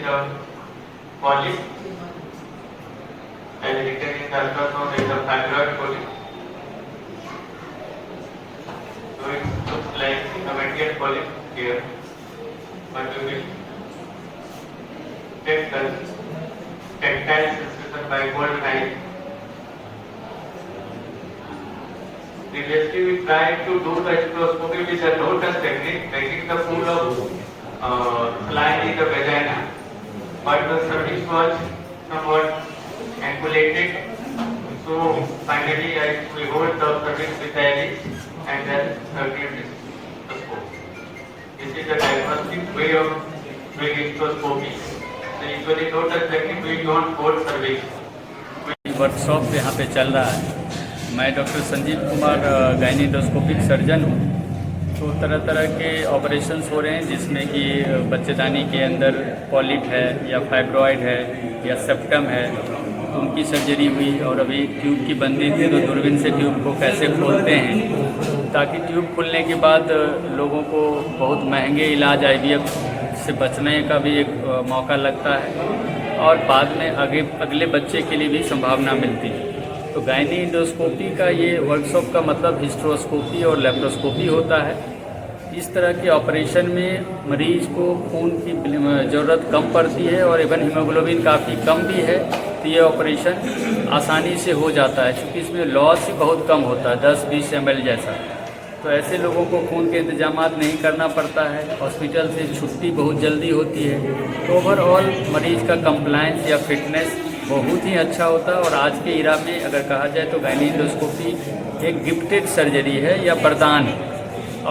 is a polyp, as written in the ultrasound is a fibroid polyp. So it looks like a medial polyp here, but we will take the tactile sensation by cold knife. Previously, we tried to do the hysteroscopy with a low-touch technique, taking the full of fly in the vagina, but the cervix was somewhat angulated. So finally, we hold the cervix with the helix and then circulate the scope. This is the diagnostic way of doing hysteroscopy. So usually low-touch technique, we don't hold cervix. Workshop यहाँ पे चल रहा है। मैं doctor Sanjeev Kumar gynae endoscopic surgeon हूँ। तो तरह तरह के ऑपरेशंस हो रहे हैं जिसमें कि बच्चेदानी के अंदर पॉलिप है या फाइब्रॉइड है या सेप्टम है, उनकी सर्जरी हुई। और अभी ट्यूब की बंदी थी तो दूरबीन से ट्यूब को कैसे खोलते हैं ताकि ट्यूब खुलने के बाद लोगों को बहुत महंगे इलाज IVF से बचने का भी एक मौका लगता है और बाद में अगले बच्चे के लिए भी संभावना मिलती है। तो गायनीडोस्कोपी का ये वर्कशॉप का मतलब हिस्ट्रोस्कोपी और लेप्रोस्कोपी होता है। इस तरह के ऑपरेशन में मरीज को खून की ज़रूरत कम पड़ती है और इवन हीमोग्लोबिन काफ़ी कम भी है, तो ये ऑपरेशन आसानी से हो जाता है क्योंकि इसमें लॉस ही बहुत कम होता है, 10-20 ml जैसा। तो ऐसे लोगों को खून के इंतजाम नहीं करना पड़ता है, हॉस्पिटल से छुट्टी बहुत जल्दी होती है। तो ओवरऑल मरीज का कंप्लायंस या फिटनेस बहुत ही अच्छा होता है। और आज के इरा में अगर कहा जाए तो गायनीडोस्कोपी एक गिफ्टेड सर्जरी है या वरदान है।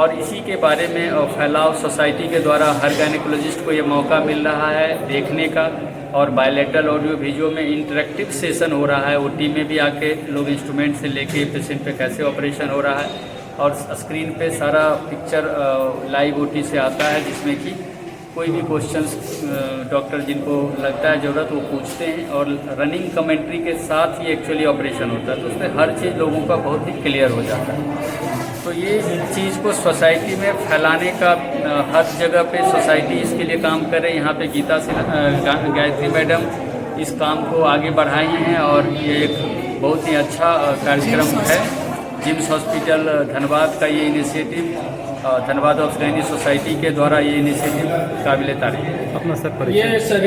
और इसी के बारे में फैलाव सोसाइटी के द्वारा हर गायनेकोलॉजिस्ट को ये मौका मिल रहा है देखने का। और बायलैटरल ऑडियो वीडियो में इंटरेक्टिव सेशन हो रहा है। OT में भी आके लोग इंस्ट्रूमेंट से लेके पेशेंट पे कैसे ऑपरेशन हो रहा है और स्क्रीन पे सारा पिक्चर लाइव OT से आता है जिसमें कि कोई भी क्वेश्चंस डॉक्टर जिनको लगता है ज़रूरत वो पूछते हैं और रनिंग कमेंट्री के साथ ही एक्चुअली ऑपरेशन होता है। तो उसमें हर चीज़ लोगों का बहुत ही क्लियर हो जाता है। तो ये चीज़ को सोसाइटी में फैलाने का हर जगह पे सोसाइटी इसके लिए काम कर रही है। यहाँ पे गीता गायत्री मैडम इस काम को आगे बढ़ाई हैं और ये एक बहुत ही अच्छा कार्यक्रम है। जिम्स हॉस्पिटल धनबाद का ये initiative, Dhanbad of gynae society के द्वारा ये इनिशिएटिव काबिल तारीफ है। अपना सर ये सर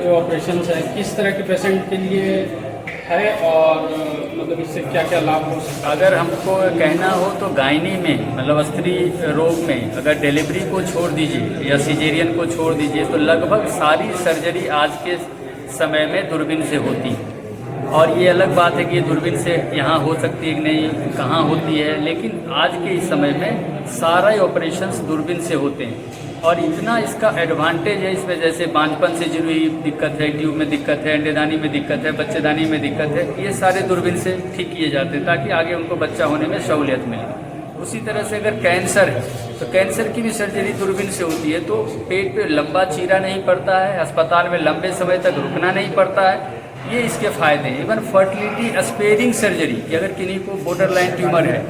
जो ऑपरेशन है किस तरह के पेशेंट के लिए है और मतलब इससे क्या क्या लाभ हो सकता है? अगर हमको कहना हो तो गायनी में मतलब स्त्री रोग में अगर डिलीवरी को छोड़ दीजिए या सिजेरियन को छोड़ दीजिए तो लगभग सारी सर्जरी आज के समय में दूरबीन से होती है। और ये अलग बात है कि ये दूरबीन से यहाँ हो सकती है कि नहीं, कहाँ होती है, लेकिन आज के इस समय में सारा ऑपरेशंस दूरबीन से होते हैं। और इतना इसका एडवांटेज है इसमें, जैसे बांझपन से जुड़ी दिक्कत है, ट्यूब में दिक्कत है, अंडेदानी में दिक्कत है, बच्चेदानी में दिक्कत है, ये सारे दूरबीन से ठीक किए जाते हैं ताकि आगे उनको बच्चा होने में सहूलियत मिले। उसी तरह से अगर कैंसर है तो कैंसर की भी सर्जरी दूरबीन से होती है। तो पेट पे लंबा चीरा नहीं पड़ता है, अस्पताल में लंबे समय तक रुकना नहीं पड़ता है, ये इसके फ़ायदे हैं। इवन फर्टिलिटी स्पेयरिंग सर्जरी कि अगर किन्हीं को बॉर्डर लाइन ट्यूमर है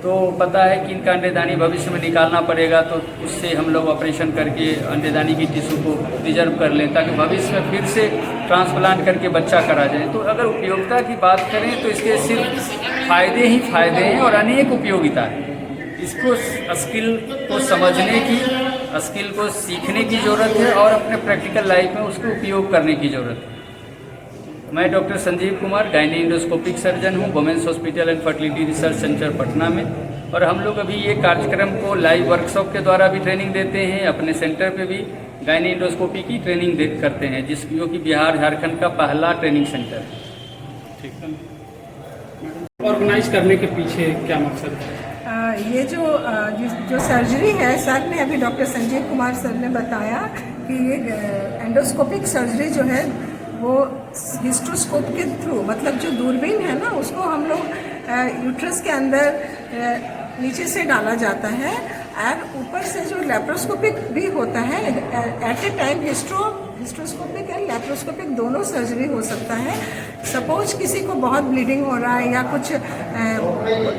तो पता है कि इनका अंडेदानी भविष्य में निकालना पड़ेगा, तो उससे हम लोग ऑपरेशन करके अंडेदानी की टिश्यू को रिजर्व कर लें ताकि भविष्य में फिर से ट्रांसप्लांट करके बच्चा करा जाए। तो अगर उपयोगिता की बात करें तो इसके सिर्फ फ़ायदे ही फ़ायदे हैं और अनेक उपयोगिता है। इसको स्किल को समझने की, स्किल को सीखने की ज़रूरत है और अपने प्रैक्टिकल लाइफ में उसको उपयोग करने की ज़रूरत है। मैं doctor Sanjeev Kumar gynae endoscopic surgeon हूँ women's hospital and fertility research centre Patna में। और हम लोग अभी ये कार्यक्रम को लाइव वर्कशॉप के द्वारा भी ट्रेनिंग देते हैं, अपने सेंटर पे भी गायनीडोस्कोपी की ट्रेनिंग करते हैं जो कि बिहार झारखंड का पहला ट्रेनिंग सेंटर है। ठीक है। ऑर्गेनाइज करने के पीछे क्या मकसद है? ये जो सर्जरी है, सर ने अभी डॉक्टर संजीव कुमार सर ने बताया कि ये एंडोस्कोपिक सर्जरी जो है वो हिस्ट्रोस्कोप के थ्रू, मतलब जो दूरबीन है ना उसको हम लोग यूट्रस के अंदर नीचे से डाला जाता है और ऊपर से जो लेप्रोस्कोपिक भी होता है, at a time hysteroscopic and laparoscopic दोनों सर्जरी हो सकता है। सपोज किसी को बहुत ब्लीडिंग हो रहा है या कुछ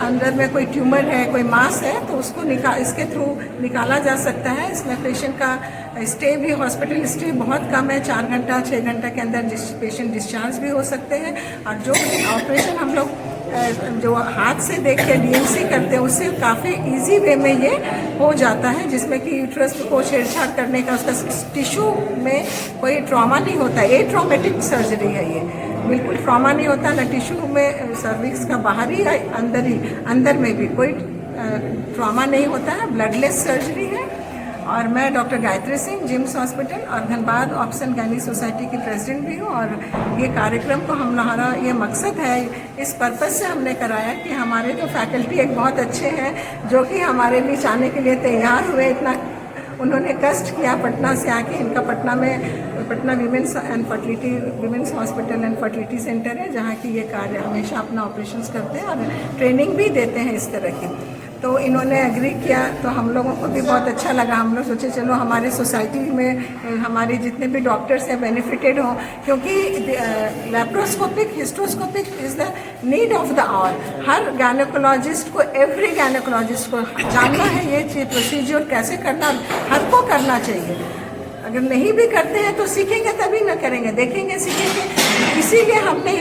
अंदर में कोई ट्यूमर है, कोई मास है, तो उसको इसके थ्रू निकाला जा सकता है। इसमें पेशेंट का स्टे भी, हॉस्पिटल स्टे बहुत कम है, 4 घंटा 6 घंटा के अंदर पेशेंट डिस्चार्ज भी हो सकते हैं। और जो ऑपरेशन हम लोग जो हाथ से देख के डीएमसी करते हैं उससे काफ़ी इजी वे में ये हो जाता है, जिसमें कि यूट्रस को छेड़छाड़ करने का, उसका टिश्यू में कोई ट्रॉमा नहीं होता। ए ट्रॉमेटिक सर्जरी है ये, बिल्कुल ट्रॉमा नहीं होता, ना टिश्यू में सर्विक्स का बाहरी या अंदर में भी कोई ट्रॉमा नहीं होता है। ब्लडलेस सर्जरी है। और मैं डॉक्टर गायत्री सिंह, जिम्स हॉस्पिटल और धनबाद ऑप्शन गायनी सोसाइटी की प्रेसिडेंट भी हूँ। और ये कार्यक्रम को हमारा ये मकसद है, इस पर्पज़ से हमने कराया कि हमारे जो फैकल्टी एक बहुत अच्छे हैं जो कि हमारे बीच आने के लिए तैयार हुए। इतना उन्होंने कष्ट किया पटना से आके। इनका पटना में Patna women's hospital and fertility centre है, जहाँ की ये कार्य हमेशा अपना ऑपरेशंस करते हैं और ट्रेनिंग भी देते हैं इस तरह की। तो इन्होंने एग्री किया तो हम लोगों को भी बहुत अच्छा लगा। हम लोग सोचे चलो हमारे सोसाइटी में हमारे जितने भी डॉक्टर्स हैं बेनिफिटेड हों, क्योंकि laparoscopic hysteroscopic is the need of the hour. हर गायनेकोलॉजिस्ट को, एवरी गायनेकोलॉजिस्ट को जानना है ये प्रोसीजर कैसे करना, हर को करना चाहिए। अगर नहीं भी करते हैं तो सीखेंगे तभी ना करेंगे, देखेंगे सीखेंगे। इसीलिए हमने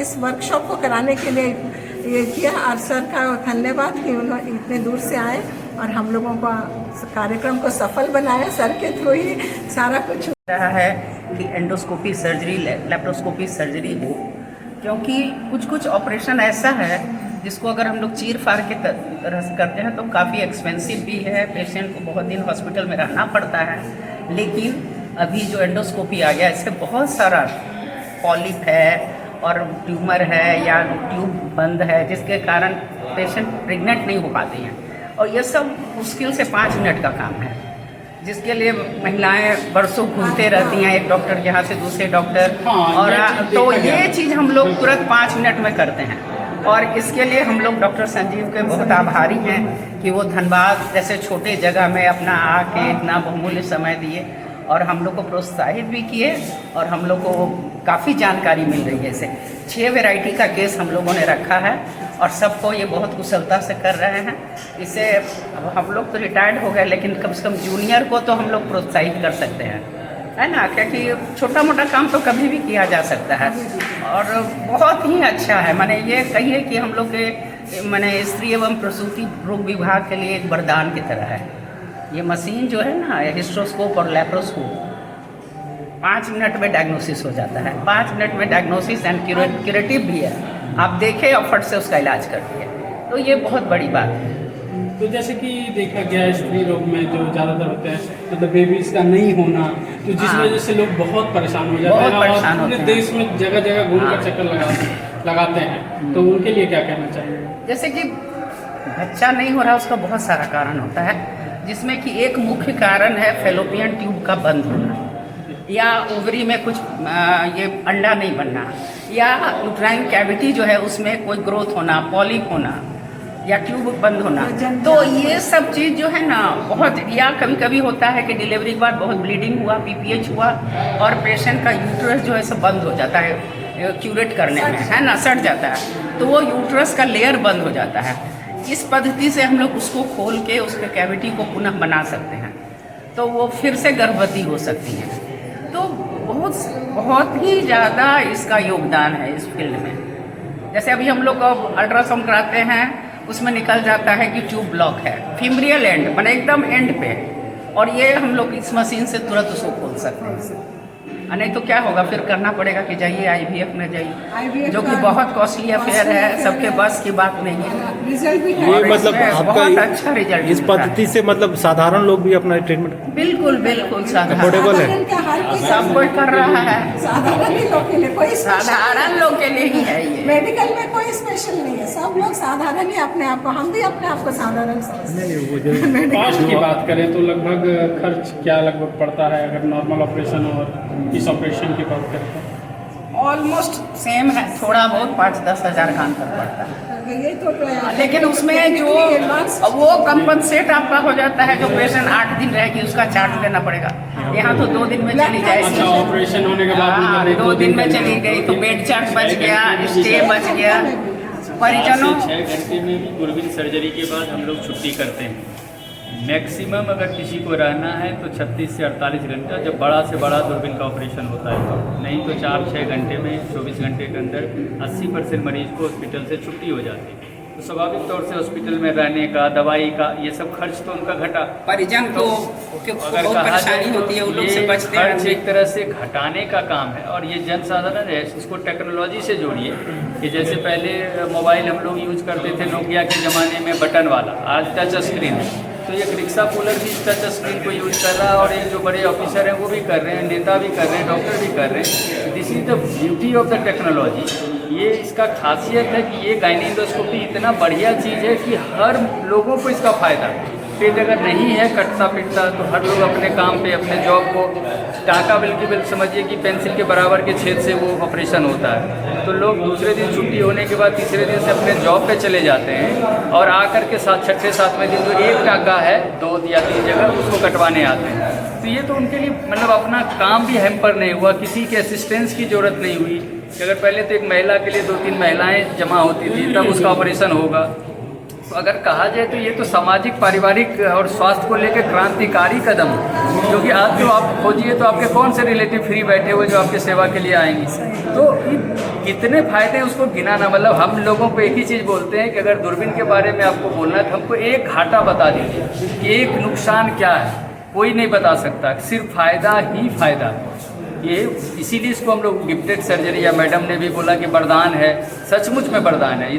इस वर्कशॉप को कराने के लिए ये किया। और सर का धन्यवाद कि उन्होंने इतने दूर से आए और हम लोगों का कार्यक्रम को सफल बनाया। सर के थ्रू ही सारा कुछ रहा है कि एंडोस्कोपी सर्जरी, लेप्रोस्कोपी सर्जरी हो, क्योंकि कुछ ऑपरेशन ऐसा है जिसको अगर हम लोग चीर फाड़ के तरह से करते हैं तो काफ़ी एक्सपेंसिव भी है, पेशेंट को बहुत दिन हॉस्पिटल में रहना पड़ता है। लेकिन अभी जो एंडोस्कोपी आ गया, इससे बहुत सारा पॉलिप है और ट्यूमर है या ट्यूब बंद है, जिसके कारण पेशेंट प्रेग्नेंट नहीं हो पाते हैं। और ये सब मुश्किल से 5 मिनट का काम है, जिसके लिए महिलाएं बरसों घूमते रहती हैं, एक डॉक्टर यहाँ से दूसरे डॉक्टर। और तो ये चीज़ हम लोग तुरंत 5 मिनट में करते हैं। और इसके लिए हम लोग डॉक्टर संजीव के बहुत आभारी हैं कि वो धनबाद जैसे छोटे जगह में अपना आके इतना बहुमूल्य समय दिए और हम लोग को प्रोत्साहित भी किए और हम लोग को काफ़ी जानकारी मिल रही है। इसे 6 वैरायटी का केस हम लोगों ने रखा है और सबको ये बहुत कुशलता से कर रहे हैं। इससे अब हम लोग तो रिटायर्ड हो गए, लेकिन कम से कम जूनियर को तो हम लोग प्रोत्साहित कर सकते हैं, है ना, क्योंकि छोटा मोटा काम तो कभी भी किया जा सकता है। और बहुत ही अच्छा है, माने ये कहिए कि हम लोग के माने स्त्री एवं प्रसूति रोग विभाग के लिए एक वरदान की तरह है। ये मशीन जो है ना, हिस्ट्रोस्कोप और लेप्रोस्कोप, 5 मिनट में डायग्नोसिस हो जाता है। 5 मिनट में डायग्नोसिस एंड क्यूरेटिव भी है। आप देखें और फट से उसका इलाज करती है, तो ये बहुत बड़ी बात है। तो जैसे कि देखा गया है स्त्री रोग में जो ज़्यादातर होते हैं, मतलब बेबीज का नहीं होना, तो जिस वजह से लोग बहुत परेशान हो जाते हैं और पूरे देश में जगह जगह घूम कर चक्कर लगाते हैं। तो उनके लिए क्या कहना चाहिए? जैसे कि बच्चा नहीं हो रहा, उसका बहुत सारा कारण होता है, जिसमें कि एक मुख्य कारण है फेलोपियन ट्यूब का बंद होना, या ओवरी में कुछ ये अंडा नहीं बनना, या यूट्राइन कैविटी जो है उसमें कोई ग्रोथ होना, पॉलिप होना, या ट्यूब बंद होना। तो ये सब चीज़ जो है ना बहुत, या कभी कभी होता है कि डिलीवरी के बाद बहुत ब्लीडिंग हुआ, पीपीएच हुआ और पेशेंट का यूट्रस जो है सब बंद हो जाता है क्यूरेट करने में, है ना, सट जाता है, तो वो यूट्रस का लेयर बंद हो जाता है। इस पद्धति से हम लोग उसको खोल के उसके कैविटी को पुनः बना सकते हैं, तो वो फिर से गर्भवती हो सकती है। तो बहुत ही ज़्यादा इसका योगदान है इस फील्ड में। जैसे अभी हम लोग अल्ट्रासाउंड कराते हैं, उसमें निकल जाता है कि ट्यूब ब्लॉक है, फीमरियल एंड माने एकदम एंड पे, और ये हम लोग इस मशीन से तुरंत उसको खोल सकते हैं। नहीं तो क्या होगा, फिर करना पड़ेगा कि जाइए IVF में जाइए, जो कि बहुत कॉस्टली अफेयर है, सबके बस की बात नहीं है। रिजल्ट भी ये मतलब आपका बहुत अच्छा रिजल्ट इस पद्धति से मतलब साधारण लोग भी अपना ट्रीटमेंट बिल्कुल अफोर्डेबल है, सब कोई कर रहा है। साधारण ही लोग के लिए, कोई साधारण लोग के लिए ही है ये। मेडिकल में कोई स्पेशल नहीं है, सब लोग साधारण ही अपने आप को, हम भी अपने आप को साधारण समझते हैं। कॉस्ट की बात करें तो लगभग खर्च क्या लगभग पड़ता है अगर नॉर्मल ऑपरेशन और इस ऑपरेशन की बात करें तो? ऑलमोस्ट सेम है, थोड़ा बहुत 5-10 हज़ार का अंतर पड़ता है। ये तो लेकिन उसमें जो वो कंपनसेट आपका हो जाता है, जो पेशेंट 8 दिन रहेगी उसका चार्ज लेना पड़ेगा। यहाँ तो 2 दिन में चली अच्छा, जाएगी। ऑपरेशन होने के बाद हाँ, 2 दिन में चली गई तो बेड चार्ज बच गया, स्टे बच गया। परिजनों 6 घंटे में भी दूरबीन सर्जरी के बाद हम लोग छुट्टी करते हैं। मैक्सिमम अगर किसी को रहना है तो 36 से 48 घंटा, जब बड़ा से बड़ा दूरबीन का ऑपरेशन होता है तो, नहीं तो 4-6 घंटे में 24 घंटे के अंदर 80% मरीज को हॉस्पिटल से छुट्टी हो जाती है। तो स्वाभाविक तौर से हॉस्पिटल में रहने का, दवाई का, ये सब खर्च तो उनका घटा। परिजन को अगर बहुत कहा परेशानी जाए होती है, उन लोग से ये बचते खर्च हैं। एक तरह से घटाने का काम है। और ये जन साधारण है, इसको टेक्नोलॉजी से जोड़िए कि जैसे पहले मोबाइल हम लोग यूज करते थे नोकिया के ज़माने में बटन वाला, आज टच स्क्रीन है। तो एक रिक्शा पुलर भी टच स्क्रीन को यूज कर रहा है, और एक जो बड़े ऑफिसर हैं वो भी कर रहे हैं, नेता भी कर रहे हैं, डॉक्टर भी कर रहे हैं। This is the beauty of the technology. ये इसका खासियत है कि ये गायनेकोस्कोपी इतना बढ़िया चीज़ है कि हर लोगों को इसका फ़ायदा है। पेट अगर नहीं है कटता पिटता तो हर लोग अपने काम पे, अपने जॉब को, टाका बिल्कुल समझिए कि पेंसिल के बराबर के छेद से वो ऑपरेशन होता है। तो लोग दूसरे दिन छुट्टी होने के बाद तीसरे दिन से अपने जॉब पे चले जाते हैं, और आकर के 6-7वें दिन जो एक टाका है 2 या 3 जगह उसको कटवाने आते हैं। तो ये तो उनके लिए मतलब अपना काम भी हैम्पर नहीं हुआ, किसी के असिस्टेंस की ज़रूरत नहीं हुई। अगर पहले तो एक महिला के लिए 2-3 महिलाएं जमा होती थी तब उसका ऑपरेशन होगा। तो अगर कहा जाए तो ये तो सामाजिक, पारिवारिक और स्वास्थ्य को लेकर क्रांतिकारी कदम है, क्योंकि आज जो आप खोजिए तो आपके कौन से रिलेटिव फ्री बैठे हुए जो आपके सेवा के लिए आएंगे। तो कितने फायदे उसको गिना ना। मतलब हम लोगों को एक ही चीज़ बोलते हैं कि अगर दूरबीन के बारे में आपको बोलना है तो हमको एक घाटा बता दीजिए कि एक नुकसान क्या है, कोई नहीं बता सकता, सिर्फ फ़ायदा ही फ़ायदा। ये इसीलिए इसको हम लोग गिफ्टेड सर्जरी, या मैडम ने भी बोला कि वरदान है, सचमुच में वरदान है।